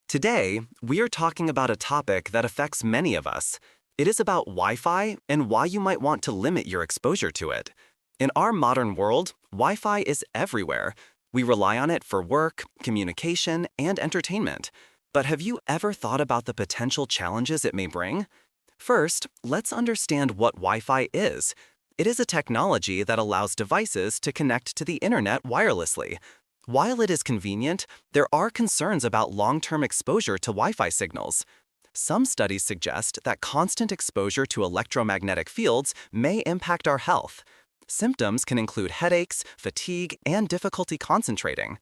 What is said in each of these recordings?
Today, we are talking about a topic that affects many of us. It is about Wi-Fi and why you might want to limit your exposure to it. In our modern world, Wi-Fi is everywhere. We rely on it for work, communication, and entertainment. But have you ever thought about the potential challenges it may bring? First, let's understand what Wi-Fi is. It is a technology that allows devices to connect to the internet wirelessly. While it is convenient, there are concerns about long-term exposure to Wi-Fi signals. Some studies suggest that constant exposure to electromagnetic fields may impact our health. Symptoms can include headaches, fatigue, and difficulty concentrating.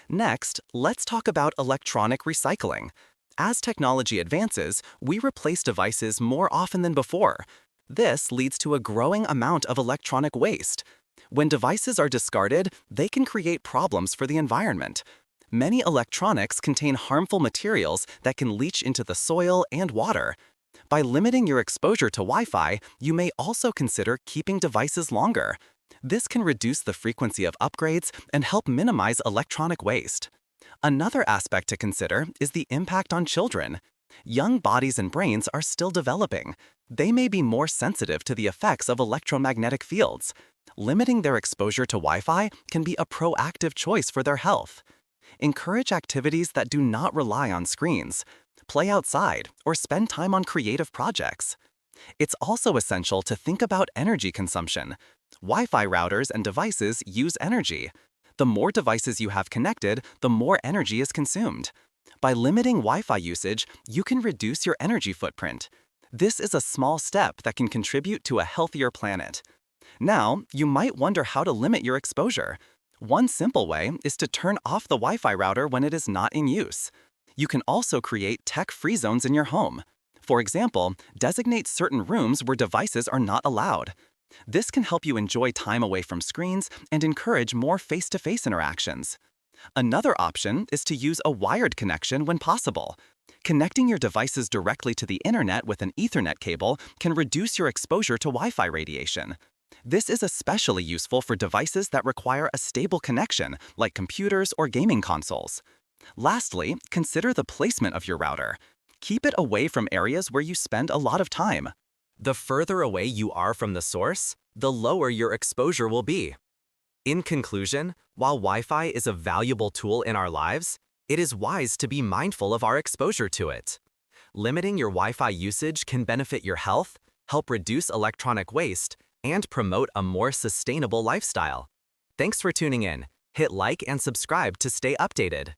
Next, let's talk about electronic recycling. As technology advances, we replace devices more often than before. This leads to a growing amount of electronic waste. When devices are discarded, they can create problems for the environment. Many electronics contain harmful materials that can leach into the soil and water. By limiting your exposure to Wi-Fi, you may also consider keeping devices longer. This can reduce the frequency of upgrades and help minimize electronic waste. Another aspect to consider is the impact on children. Young bodies and brains are still developing. They may be more sensitive to the effects of electromagnetic fields. Limiting their exposure to Wi-Fi can be a proactive choice for their health. Encourage activities that do not rely on screens. Play outside or spend time on creative projects. It's also essential to think about energy consumption. Wi-Fi routers and devices use energy. The more devices you have connected, the more energy is consumed. By limiting Wi-Fi usage, you can reduce your energy footprint. This is a small step that can contribute to a healthier planet. Now, you might wonder how to limit your exposure. One simple way is to turn off the Wi-Fi router when it is not in use. You can also create tech-free zones in your home. For example, designate certain rooms where devices are not allowed. This can help you enjoy time away from screens and encourage more face-to-face interactions. Another option is to use a wired connection when possible. Connecting your devices directly to the internet with an Ethernet cable can reduce your exposure to Wi-Fi radiation. This is especially useful for devices that require a stable connection, like computers or gaming consoles. Lastly, consider the placement of your router. Keep it away from areas where you spend a lot of time. The further away you are from the source, the lower your exposure will be. In conclusion, while Wi-Fi is a valuable tool in our lives, it is wise to be mindful of our exposure to it. Limiting your Wi-Fi usage can benefit your health, help reduce electronic waste, and promote a more sustainable lifestyle. Thanks for tuning in. Hit like and subscribe to stay updated.